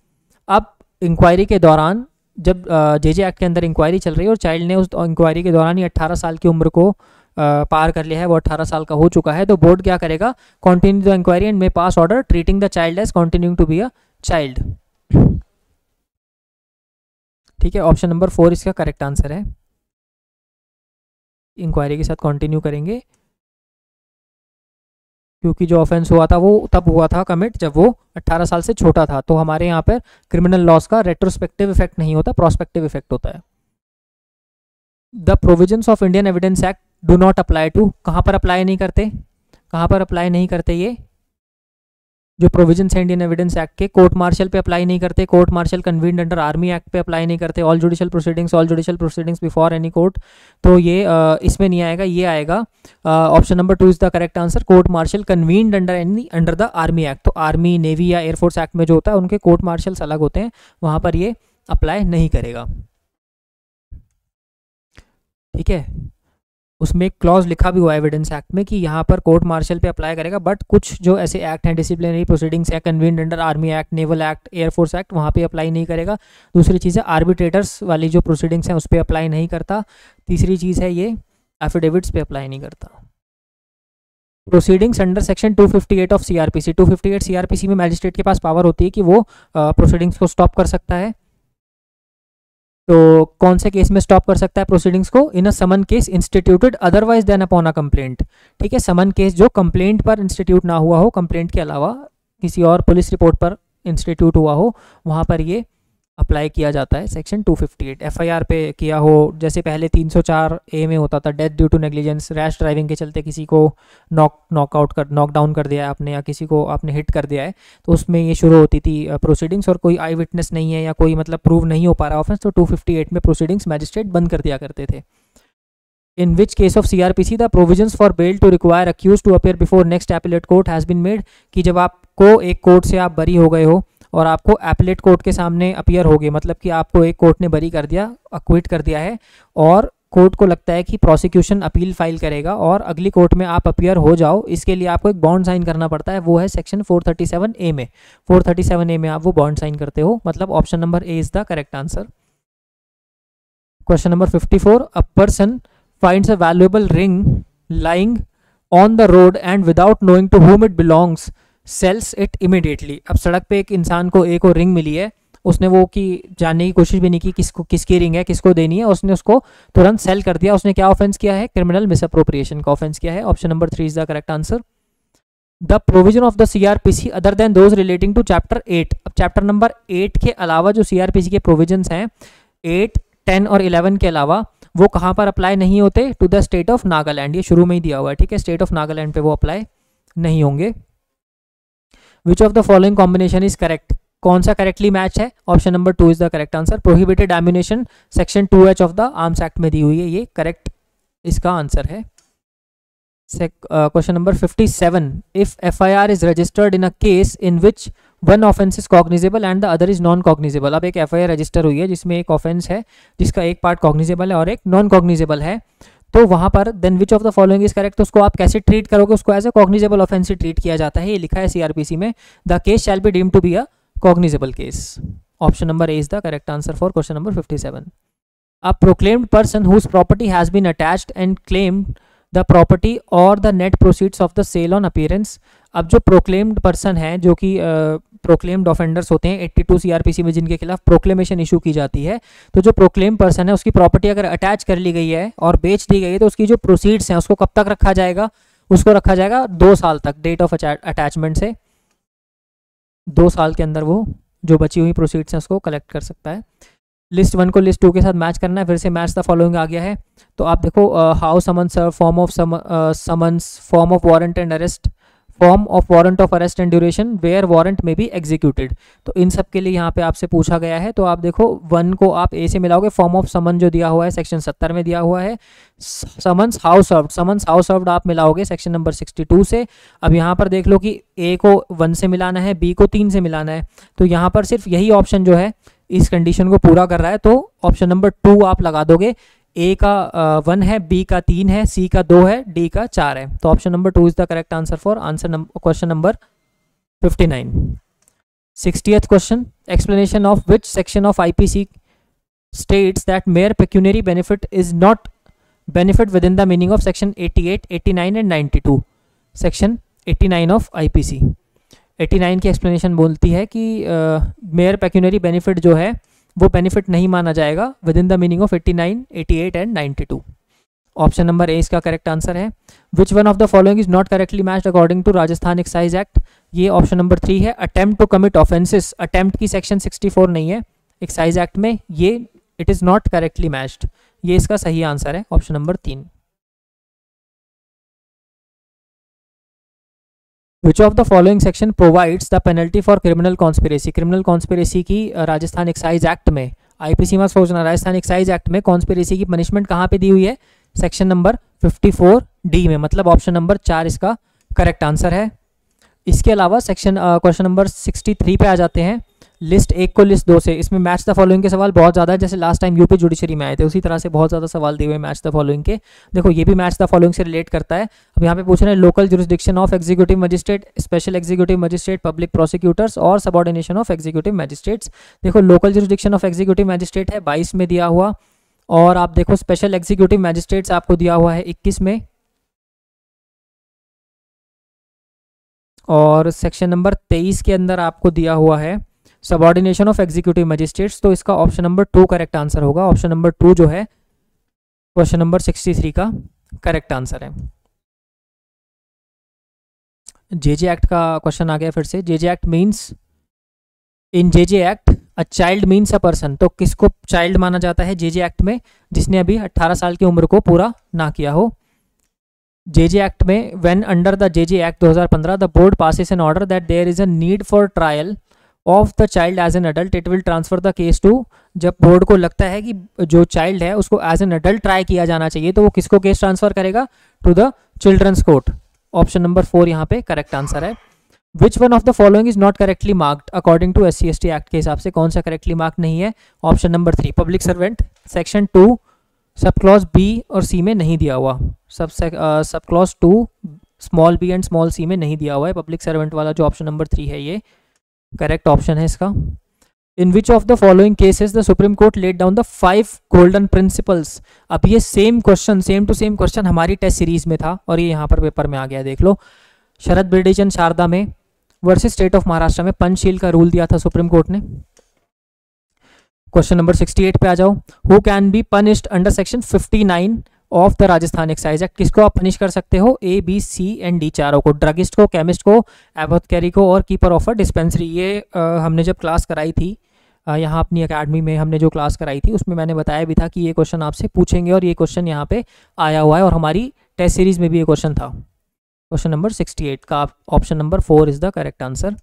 अब इंक्वायरी के दौरान, जब JJ एक्ट के अंदर इंक्वायरी चल रही है और चाइल्ड ने उस इंक्वायरी के दौरान ही 18 साल की उम्र को पार कर लिया है, वो 18 साल का हो चुका है, तो बोर्ड क्या करेगा? Continue the inquiry and may pass order treating the child as continuing to be a child. ठीक है, ऑप्शन नंबर 4 इसका करेक्ट आंसर है। इंक्वायरी के साथ कंटिन्यू करेंगे क्योंकि जो ऑफेंस हुआ था वो तब हुआ था कमिट जब वो 18 साल से छोटा था। तो हमारे यहाँ पर क्रिमिनल लॉस का रेट्रोस्पेक्टिव इफेक्ट नहीं होता, प्रोस्पेक्टिव इफेक्ट होता है। The provisions of Indian evidence act do not apply to, कहाँ पर अप्लाई नहीं करते? कहाँ पर अप्लाई नहीं करते? ये जो प्रोविजंस है इंडियन एविडेंस एक्ट के, कोर्ट मार्शल पे अप्लाई नहीं करते, court martial convened under army act पे अप्लाई नहीं करते, all judicial proceedings before any court, तो ये इसमें नहीं आएगा। ये आएगा option number 2 is the correct answer. Court martial convened under the army act, तो आर्मी, नेवी या एयरफोर्स एक्ट में जो होता है उनके कोर्ट मार्शल्स अलग होते हैं, वहाँ पर ये अप्लाई नहीं करेगा। ठीक है, उसमें एक क्लॉज लिखा भी हुआ है एविडेंस एक्ट में कि यहाँ पर कोर्ट मार्शल पे अप्लाई करेगा, बट कुछ जो ऐसे एक्ट हैं, डिसिप्लिनरी प्रोसीडिंग्स हैं convened under army act, naval act, air force act, वहाँ पे अप्लाई नहीं करेगा। दूसरी चीज़ है आर्बिट्रेटर्स वाली जो प्रोसीडिंग्स हैं उस पर अप्लाई नहीं करता। तीसरी चीज़ है ये एफिडेविट्स पे अप्लाई नहीं करता। Proceedings under section 258 of CRPC, 258 CRPC में मैजिस्ट्रेट के पास पावर होती है कि वो प्रोसीडिंग्स को स्टॉप कर सकता है। तो कौन से केस में स्टॉप कर सकता है प्रोसीडिंग्स को? In a summon case instituted otherwise than upon a complaint. ठीक है, समन केस जो कंप्लेंट पर इंस्टीट्यूट ना हुआ हो, कंप्लेंट के अलावा किसी और पुलिस रिपोर्ट पर इंस्टीट्यूट हुआ हो, वहाँ पर ये अप्लाई किया जाता है सेक्शन 258। FIR पे किया हो, जैसे पहले 304A में होता था death due to negligence, rash driving के चलते किसी को नॉकडाउन कर दिया है आपने, या किसी को आपने हिट कर दिया है, तो उसमें ये शुरू होती थी प्रोसीडिंग्स, और कोई आई विटनेस नहीं है या कोई मतलब प्रूव नहीं हो पा रहा ऑफेंस, तो 258 में प्रोसीडिंग्स मैजिस्ट्रेट बंद कर दिया करते थे। In which case of CRPC the provisions for bail to require accused to appear before next appellate court has been made, कि जब आपको एक कोर्ट से आप बरी हो गए हो और आपको एपलेट कोर्ट के सामने अपीयर हो गए, मतलब कि आपको एक कोर्ट ने बरी कर दिया, अक्विट कर दिया है, और कोर्ट को लगता है कि प्रोसिक्यूशन अपील फाइल करेगा और अगली कोर्ट में आप अपीयर हो जाओ, इसके लिए आपको एक बॉन्ड साइन करना पड़ता है। वो है सेक्शन 437A में। 437A में आप वो बॉन्ड साइन करते हो, मतलब option number A is the correct answer. Question number 54, a person finds a valuable ring lying on the road and without knowing to whom it belongs sells it immediately. अब सड़क पे एक इंसान को एक और रिंग मिली है, उसने वो की जानने की कोशिश भी नहीं की किसकी रिंग है, किसको देनी है, उसने उसको तुरंत सेल कर दिया। उसने क्या ऑफेंस किया है? क्रिमिनल मिसअप्रोप्रिएशन का ऑफेंस किया है। Option number 3 is the correct answer. The provision of the CrPC other than those relating to chapter 8। अब चैप्टर नंबर 8 के अलावा जो सीआरपीसी के प्रोविजंस हैं 8, 10 और 11 के अलावा, वो कहाँ पर अप्लाई नहीं होते? To the state of Nagaland. ये शुरू में ही दिया हुआ है, ठीक है, स्टेट ऑफ नागालैंड पे वो अप्लाई नहीं होंगे। विच of the following combination is correct? कौन सा करेक्टली मैच है? Option number 2 is the correct answer. Prohibited ammunition section 2H of the arms act में दी हुई है, ये करेक्ट इसका आंसर है। Question number 57, if FIR is registered in a case in which one offence is cognizable and the other is non cognizable. अब एक FIR register हुई है जिसमें एक ऑफेंस है जिसका एक पार्ट कॉग्निजेबल है और एक नॉन कॉग्निजेबल है, तो वहां पर then which of the following is correct? तो उसको आप कैसे ट्रीट करोगे? उसको as a cognizable offence treat किया जाता है, ये लिखा है सीआरपीसी में। The case shall be deemed to be a cognizable case. Option number A is the correct answer for question number 57। A proclaimed person whose property has been attached and claimed the property और the net proceeds of the cell on appearance. अब जो proclaimed person है, जो कि proclaimed offenders होते हैं 82 CrPC में जिनके खिलाफ प्रोक्लेमेशन इशू की जाती है, तो जो प्रोक्लेम पर्सन है उसकी प्रॉपर्टी अगर अटैच कर ली गई है और बेच दी गई है, तो उसकी जो प्रोसीड्स हैं उसको कब तक रखा जाएगा? उसको रखा जाएगा 2 साल तक, डेट ऑफ अटैचमेंट से 2 साल के अंदर वो जो बची हुई प्रोसीड्स हैं उसको कलेक्ट कर सकता है। लिस्ट 1 को लिस्ट 2 के साथ मैच करना है, फिर से मैच द फॉलोइंग आ गया है। तो आप देखो, how summon serve, form of summons, form of warrant and arrest, form of warrant of arrest and duration, where warrant may be executed. तो इन सब के लिए यहाँ पे आपसे पूछा गया है, तो आप देखो 1 को आप ए से मिलाओगे, फॉर्म ऑफ समन जो दिया हुआ है सेक्शन 70 में दिया हुआ है, समन्स हाउस सर्व्ड आप मिलाओगे सेक्शन नंबर 62 से। अब यहाँ पर देख लो कि ए को 1 से मिलाना है, बी को 3 से मिलाना है, तो यहाँ पर सिर्फ यही ऑप्शन जो है इस कंडीशन को पूरा कर रहा है, तो ऑप्शन नंबर 2 आप लगा दोगे। ए का 1 है, बी का 3 है, सी का 2 है, डी का 4 है, तो option number 2 is the correct answer for question number 59। 60th question, explanation of which section of IPC states that mere pecuniary benefit is not benefit within the meaning of section 88, 89 and 92। Section 89 of IPC 89 की explanation बोलती है कि mayor pecuniary benefit जो है वो benefit नहीं माना जाएगा within the meaning of 89, 88 and 92। Option number A इसका करेक्ट आंसर है। Which one of the following is not correctly matched according to Rajasthan excise act? ये ऑप्शन नंबर 3 है। Attempt to commit offences, attempt की section 64 नहीं है excise act में, ये it is not correctly matched, ये इसका सही आंसर है option number 3। Which of the following section provides the penalty for criminal conspiracy? Criminal conspiracy की राजस्थान एक्साइज एक्ट में, IPC मत सोचना, राजस्थान एक्साइज एक्ट में कॉन्स्पिरेसी की पनिशमेंट कहाँ पे दी हुई है? सेक्शन नंबर 54D में, मतलब ऑप्शन नंबर 4 इसका करेक्ट आंसर है। इसके अलावा सेक्शन क्वेश्चन नंबर 63 पे आ जाते हैं, लिस्ट 1 को लिस्ट 2 से। इसमें मैच द फॉलोइंग के सवाल बहुत ज़्यादा है, जैसे लास्ट टाइम यूपी जुडिशरी में आए थे उसी तरह से बहुत ज़्यादा सवाल दिए हुए मैच द फॉलोइंग के। देखो ये भी मैच द फॉलोइंग से रिलेट करता है। अब यहाँ पे पूछ रहे हैं local jurisdiction of executive magistrate, special executive magistrate, public prosecutors और सबऑर्डिनेशन ऑफ एग्जीक्यूटिव मजिस्ट्रेट्स। देखो local jurisdiction of executive magistrate है 22 में दिया हुआ, और आप देखो स्पेशल एग्जीक्यूटिव मजिस्ट्रेट्स आपको दिया हुआ है 21 में, और सेक्शन नंबर 23 के अंदर आपको दिया हुआ है सबऑर्डिनेशन ऑफ एग्जीक्यूटिव मजिस्ट्रेट्स। तो इसका ऑप्शन नंबर 2 करेक्ट आंसर होगा। ऑप्शन नंबर 2 जो है क्वेश्चन नंबर 63 का करेक्ट आंसर है। JJ एक्ट का क्वेश्चन आ गया फिर से। JJ act means, in JJ act a child means a person. तो किसको चाइल्ड माना जाता है JJ एक्ट में? जिसने अभी 18 साल की उम्र को पूरा ना किया हो। JJ एक्ट में when under the JJ act 2015 the board passes an order that there is a need for trial of the child as an adult, it will transfer the case to. जब board को लगता है कि जो child है उसको as an adult try किया जाना चाहिए, तो वो किसको केस ट्रांसफर करेगा? To the children's court. Option number 4 यहाँ पे करेक्ट आंसर है। Which one of the following is not correctly marked according to SC/ST act के हिसाब से कौन सा करेक्टली मार्क नहीं है? Option number 3 public servant. Section 2 sub clause B और C में नहीं दिया हुआ, sub clause 2 small b and small c में नहीं दिया हुआ है। पब्लिक सर्वेंट वाला जो ऑप्शन नंबर 3 है ये करेक्ट ऑप्शन है इसका। In which of the following cases the supreme court laid down the 5 golden principles. अब ये same question, same to same question हमारी टेस्ट सीरीज में था और ये यहाँ पर पेपर में आ गया, देख लो। शरद बिरडिचन शारदा में वर्सेस स्टेट ऑफ महाराष्ट्र में पंचशील का रूल दिया था सुप्रीम कोर्ट ने। क्वेश्चन नंबर 68 पे आ जाओ। Who can be punished under section 59 of the Rajasthan excise act. किसको आप पनिश कर सकते हो? ए, बी, सी एंड डी, चारों को, ड्रगिस्ट को, केमिस्ट को, एपोथेकेरी को और कीपर ऑफ अ डिस्पेंसरी। ये हमने जब क्लास कराई थी यहाँ अपनी एकेडमी में, हमने जो क्लास कराई थी उसमें मैंने बताया भी था कि ये क्वेश्चन आपसे पूछेंगे और ये क्वेश्चन यहाँ पे आया हुआ है और हमारी टेस्ट सीरीज में भी ये क्वेश्चन था। क्वेश्चन नंबर 68 का option number 4 is the correct answer.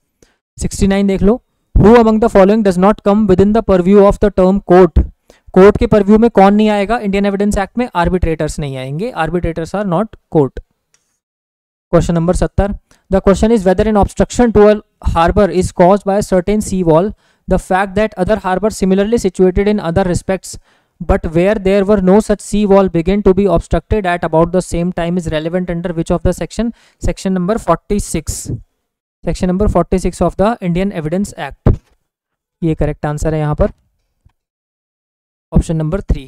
69 देख लो। Who among the following does not come within the purview of the term court. Court के परव्यू में कौन नहीं आएगा इंडियन एविडेंस एक्ट में? आर्बिट्रेटर्स नहीं आएंगे, arbitrators are not court. Question number 70। The question is whether an obstruction to a harbour is caused by certain sea wall the fact that other harbors similarly situated in other respects but where there were no such sea wall begin to be obstructed at about the same time is relevant under which of the section number 46, section number 46 of the Indian Evidence Act। ये correct answer है यहाँ पर option number 3।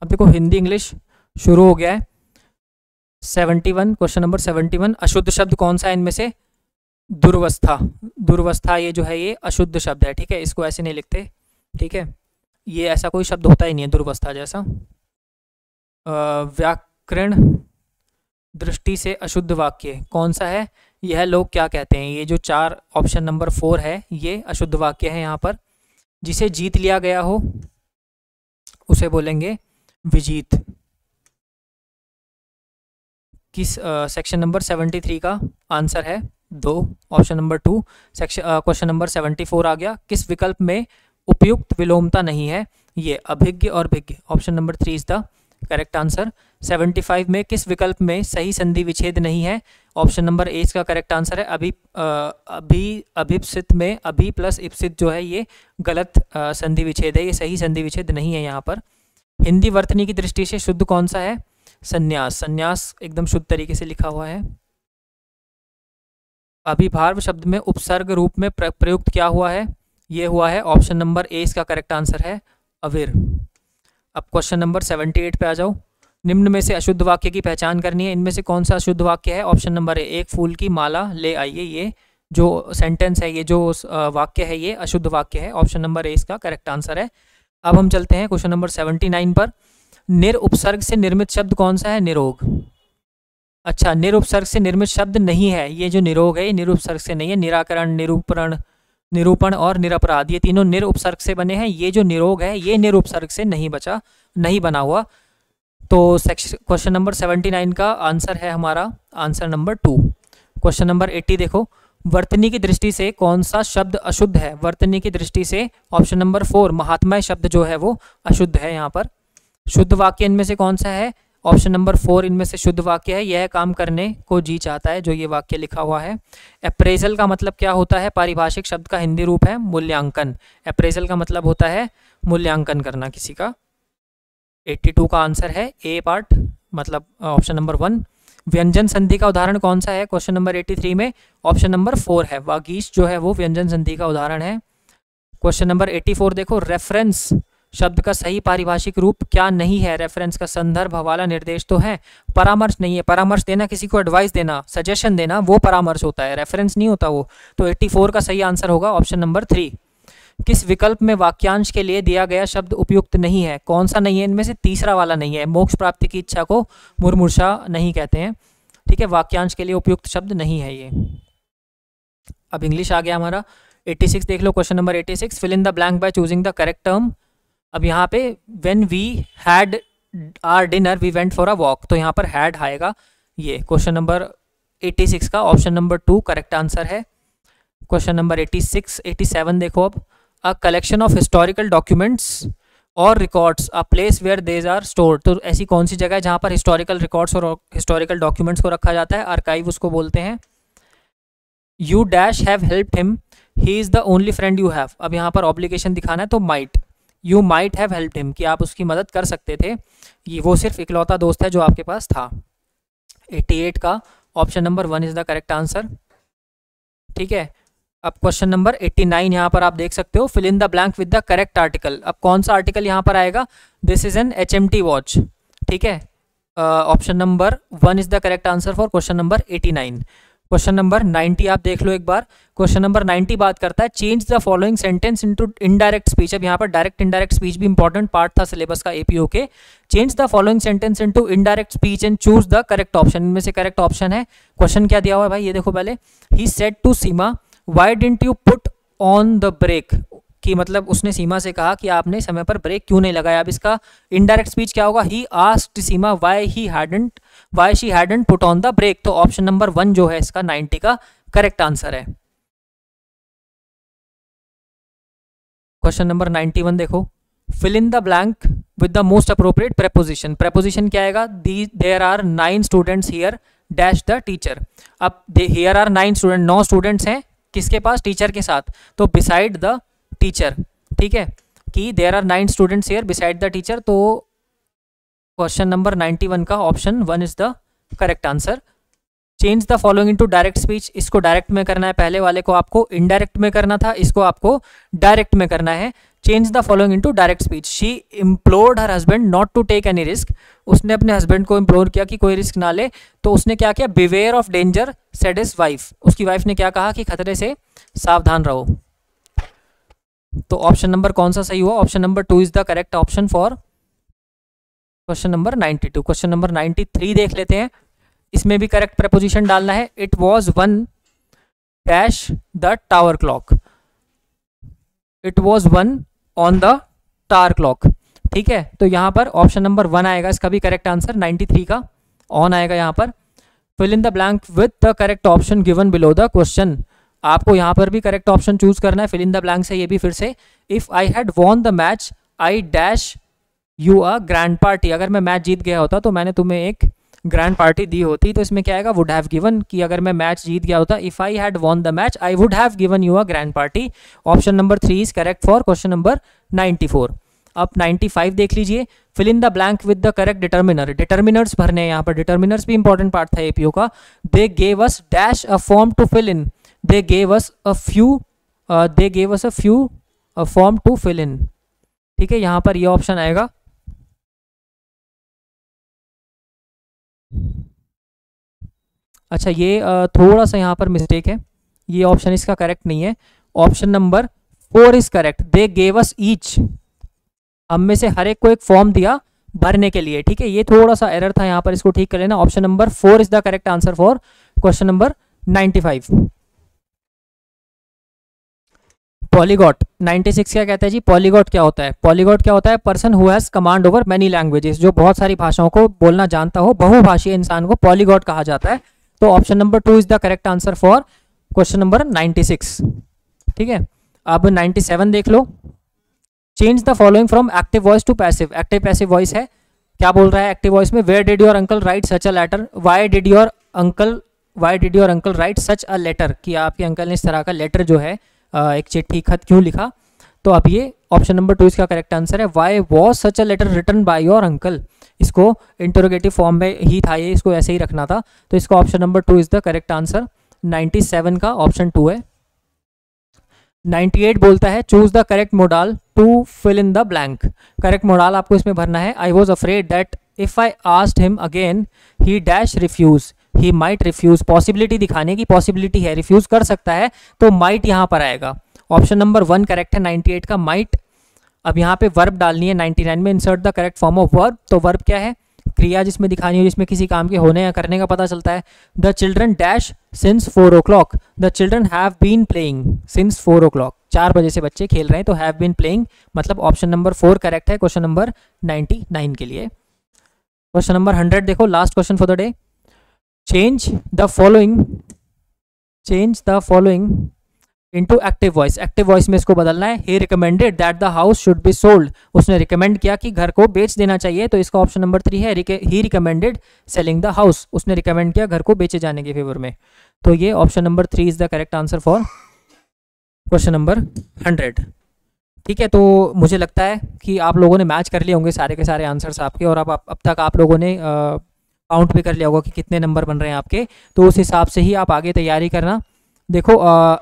अब देखो Hindi English शुरू हो गया है। 71, क्वेश्चन नंबर 71। अशुद्ध शब्द कौन सा है इनमें से? दुर्वस्था। दुर्वस्था ये जो है ये अशुद्ध शब्द है, ठीक है, इसको ऐसे नहीं लिखते, ठीक है, ये ऐसा कोई शब्द होता ही नहीं है दुर्वस्था जैसा। व्याकरण दृष्टि से अशुद्ध वाक्य कौन सा है? यह लोग क्या कहते हैं। ये जो 4 ऑप्शन नंबर 4 है ये अशुद्ध वाक्य है यहाँ पर। जिसे जीत लिया गया हो उसे बोलेंगे विजीत। किस सेक्शन नंबर 73 का आंसर है 2, ऑप्शन नंबर 2। क्वेश्चन नंबर 74 आ गया। किस विकल्प में उपयुक्त विलोमता नहीं है? ये अभिज्ञ और भिज्ञ, option number 3 is the correct answer. 75 में किस विकल्प में सही संधि विच्छेद नहीं है? ऑप्शन नंबर ए इसका करेक्ट आंसर है। अभिप्सित में अभि प्लस इप्सित जो है ये गलत संधि विच्छेद है, ये सही संधि विच्छेद नहीं है यहाँ पर। हिंदी वर्तनी की दृष्टि से शुद्ध कौन सा है? संन्यास। संन्यास एकदम शुद्ध तरीके से लिखा हुआ है। अभिभार्व शब्द में उपसर्ग रूप में प्रयुक्त क्या हुआ है? ये हुआ है ऑप्शन नंबर ए इसका करेक्ट आंसर है अविर। अब क्वेश्चन नंबर 78 पे आ जाओ। निम्न में से अशुद्ध वाक्य की पहचान करनी है। इनमें से कौन सा अशुद्ध वाक्य है? ऑप्शन नंबर ए, एक फूल की माला ले आइए। ये जो सेंटेंस है, ये जो वाक्य है ये अशुद्ध वाक्य है, ऑप्शन नंबर ए इसका करेक्ट आंसर है। अब हम चलते हैं क्वेश्चन नंबर 79 पर। निर उपसर्ग से निर्मित शब्द कौन सा है? निरोग। अच्छा, निरुपसर्ग से निर्मित शब्द नहीं है, ये जो निरोग है ये निरुपसर्ग से नहीं है। निराकरण, निरूपण, निरूपण और निरपराध ये तीनों निरुपसर्ग से बने हैं। ये जो निरोग है ये निरुपसर्ग से नहीं बना हुआ। तो क्वेश्चन नंबर 79 का आंसर है हमारा आंसर नंबर 2। क्वेश्चन नंबर 80 देखो। वर्तनी की दृष्टि से कौन सा शब्द अशुद्ध है? वर्तनी की दृष्टि से ऑप्शन नंबर 4 महात्मय शब्द जो है वो अशुद्ध है यहाँ पर। शुद्ध वाक्य इनमें से कौन सा है? ऑप्शन नंबर 4 इनमें से शुद्ध वाक्य है। यह काम करने को जी चाहता है, जो ये वाक्य लिखा हुआ है। अप्रेजल का मतलब क्या होता है? पारिभाषिक शब्द का हिंदी रूप है मूल्यांकन। अप्रेजल का मतलब होता है मूल्यांकन करना किसी का। 82 का आंसर है ए पार्ट, मतलब ऑप्शन नंबर 1। व्यंजन संधि का उदाहरण कौन सा है? क्वेश्चन नंबर 83 में ऑप्शन नंबर 4 है। वागीश जो है वो व्यंजन संधि का उदाहरण है। क्वेश्चन नंबर 84 देखो। रेफरेंस शब्द का सही पारिभाषिक रूप क्या नहीं है? रेफरेंस का संदर्भ, हवाला, निर्देश तो है, परामर्श नहीं है। परामर्श देना, किसी को एडवाइस देना, सजेशन देना, वो परामर्श होता है, रेफरेंस नहीं होता वो। तो 84 का सही आंसर होगा ऑप्शन नंबर 3। किस विकल्प में वाक्यांश के लिए दिया गया शब्द उपयुक्त नहीं है? कौन सा नहीं है इनमें से? तीसरा वाला नहीं है। मोक्ष प्राप्ति की इच्छा को मुर्मूर्षा नहीं कहते हैं, ठीक है, वाक्यांश के लिए उपयुक्त शब्द नहीं है ये। अब इंग्लिश आ गया हमारा। 86 देख लो। Question number 86। Fill in the blank by choosing the correct term. अब यहाँ पे when we had our dinner we went for a walk, तो यहाँ पर हैड आएगा ये। क्वेश्चन नंबर 86 का ऑप्शन नंबर 2 करेक्ट आंसर है। क्वेश्चन नंबर 87 देखो। अब a collection of historical documents और records a place where these are stored, तो ऐसी कौन सी जगह है जहाँ पर हिस्टोरिकल रिकॉर्ड्स और हिस्टोरिकल डॉक्यूमेंट्स को रखा जाता है? आर्काइव उसको बोलते हैं। You dash have helped him, he is the only friend you have. अब यहाँ पर ऑब्लिगेशन दिखाना है तो might, you might have helped him, कि आप उसकी मदद कर सकते थे, ये वो सिर्फ इकलौता दोस्त है जो आपके पास था। 88 का option number 1 is the correct answer, ठीक है। अब क्वेश्चन नंबर 89 यहाँ पर आप देख सकते हो, fill in the blank with the correct article. अब कौन सा आर्टिकल यहाँ पर आएगा? This is an HMT watch, ठीक है। Option number 1 is the correct answer for question number 89। Question number 90 आप देख लो एक बार। क्वेश्चन नंबर 90 बात करता है change the following sentence into indirect speech. अब यहाँ पर डायरेक्ट इनडायरेक्ट स्पीच भी इंपॉर्टेंट पार्ट था सिलेबस का APO के। Change the following sentence into indirect speech and choose the correct option. इनमें से करेक्ट ऑप्शन है, क्वेश्चन क्या दिया हुआ है भाई ये देखो पहले। He said to Seema why didn't you put on the brake, कि मतलब उसने सीमा से कहा कि आपने समय पर ब्रेक क्यों नहीं लगाया। अब इसका इनडायरेक्ट स्पीच क्या होगा? He asked Seema why she hadn't put on the brake. तो ऑप्शन नंबर 1 जो है इसका 90 का करेक्ट आंसर है। क्वेश्चन नंबर 91 देखो, fill in the blank with the most appropriate preposition. Preposition क्या आएगा? There are 9 students here dash the teacher. अब हियर आर 9 स्टूडेंट, 9 स्टूडेंट्स हैं किसके पास? टीचर के साथ, तो बिसाइड द टीचर, ठीक है, कि there are 9 students here beside the teacher. तो क्वेश्चन नंबर 91 का option 1 is the correct answer. Change the following into direct speech, इसको डायरेक्ट में करना है, पहले वाले को आपको इनडायरेक्ट में करना था, इसको आपको डायरेक्ट में करना है। Change the following into direct speech. She implored her husband not to take any risk. उसने अपने हस्बैंड को इम्प्लोर किया कि कोई रिस्क ना ले, तो उसने क्या किया? Beware of danger said his wife. उसकी वाइफ ने क्या कहा? कि खतरे से सावधान रहो। तो ऑप्शन नंबर कौन सा सही हुआ? Option number 2 is the correct option for question number 92। Question number 93 देख लेते हैं, इसमें भी करेक्ट प्रपोजिशन डालना है। It was 1 dash the tower clock. It was 1 on the tower clock, ठीक है। तो यहाँ पर ऑप्शन नंबर 1 आएगा, इसका भी करेक्ट आंसर 93 का ऑन आएगा यहाँ पर। Fill in the blank with the correct option given below the question. आपको यहाँ पर भी करेक्ट ऑप्शन चूज करना है। फिल इन द ब्लैंक से ये भी फिर से, if I had won the match I dash you a grand party. अगर मैं मैच जीत गया होता तो मैंने तुम्हें एक ग्रैंड पार्टी दी होती। तो इसमें क्या आएगा? वुड हैव गिवन, कि अगर मैं मैच जीत गया होता, if I had won the match I would have given you a grand party. Option number 3 is correct for question number 94। अब 95 देख लीजिए, fill in the blank with the correct determiner. Determiners भरने हैं यहाँ पर, डिटर्मिनर्स भी important part था APO का। They gave us dash a form to fill in. they gave us a few form to fill in, ठीक है। यहां पर ये ऑप्शन आएगा। अच्छा, ये थोड़ा सा यहाँ पर मिस्टेक है, ये ऑप्शन इसका करेक्ट नहीं है। Option number 4 is correct. They gave us each, हम में से हर एक को एक फॉर्म दिया भरने के लिए, ठीक है। ये थोड़ा सा एरर था यहाँ पर, इसको ठीक कर लेना। Option number 4 is the correct answer for question number 95। पॉलीगॉट 96 क्या कहता है जी? पॉलीगॉट क्या होता है? पॉलीगॉट क्या होता है? Person who has command over many languages, जो बहुत सारी भाषाओं को बोलना जानता हो, बहुभाषीय इंसान को पॉलीगॉट कहा जाता है। तो option number 2 is the correct answer for question number 96, ठीक है। अब 97 देख लो, change the following from active voice to passive. Active passive voice है, क्या बोल रहा है एक्टिव वॉइस में? Where did your uncle write such a letter. Why did your uncle write such a letter, कि आपके अंकल ने इस तरह का लेटर जो है एक चिट्ठी खत क्यों लिखा। तो अब ये ऑप्शन नंबर 2 इसका करेक्ट आंसर है। Why was such a letter written by your uncle. इसको इंटरोगेटिव फॉर्म में ही था, ये इसको ऐसे ही रखना था। तो इसका option number 2 is the correct answer. 97 का ऑप्शन 2 है। 98 बोलता है choose the correct modal to fill in the blank. Correct modal आपको इसमें भरना है। I was afraid that if I asked him again he dash refuse, he might refuse. Possibility दिखाने की पॉसिबिलिटी है, रिफ्यूज कर सकता है, तो माइट यहाँ पर आएगा। ऑप्शन नंबर 1 करेक्ट है 98 का, माइट। अब यहाँ पे वर्ब डालनी है 99 में, insert the correct form of verb. तो वर्ब क्या है? क्रिया जिसमें दिखानी हो, जिसमें किसी काम के होने या करने का पता चलता है। The children dash since 4 o'clock, the children have been playing since 4 o'clock। 4 बजे से बच्चे खेल रहे हैं, तो हैव बीन प्लेइंग मतलब ऑप्शन नंबर 4 करेक्ट है क्वेश्चन नंबर 99 के लिए। क्वेश्चन नंबर 100 देखो, last question for the day. Change the following into active voice. Active voice में इसको बदलना है। He recommended that the house should be sold, उसने रिकमेंड किया कि घर को बेच देना चाहिए। तो इसका ऑप्शन नंबर 3 है। He recommended selling the house, उसने रिकमेंड किया घर को बेचे जाने के फेवर में। तो ये option number 3 is the correct answer for question number 100, ठीक है। तो मुझे लगता है कि आप लोगों ने मैच कर लिए होंगे सारे के सारे आंसर्स आपके, और अब तक आप लोगों ने काउंट भी कर लिया होगा कि कितने नंबर बन रहे हैं आपके। तो उस हिसाब से ही आप आगे तैयारी करना। देखो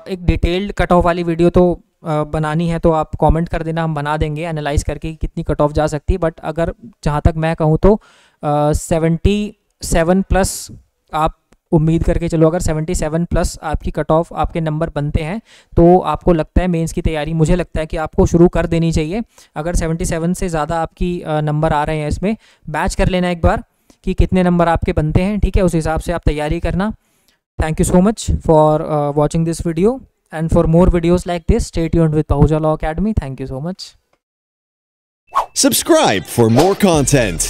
एक डिटेल्ड कट ऑफ वाली वीडियो तो बनानी है तो आप कमेंट कर देना, हम बना देंगे एनालाइज करके कितनी कट ऑफ जा सकती है। बट अगर जहाँ तक मैं कहूँ तो 77 प्लस आप उम्मीद करके चलो। अगर 77 प्लस आपकी कट ऑफ आपके नंबर बनते हैं तो आपको लगता है मेंस की तैयारी, मुझे लगता है कि आपको शुरू कर देनी चाहिए। अगर 77 से ज़्यादा आपकी नंबर आ रहे हैं, इसमें बैच कर लेना एक बार कि कितने नंबर आपके बनते हैं, ठीक है, उस हिसाब से आप तैयारी करना। Thank you so much for watching this video, and for more videos like this, stay tuned with Pahuja Law Academy. Thank you so much. Subscribe for more content.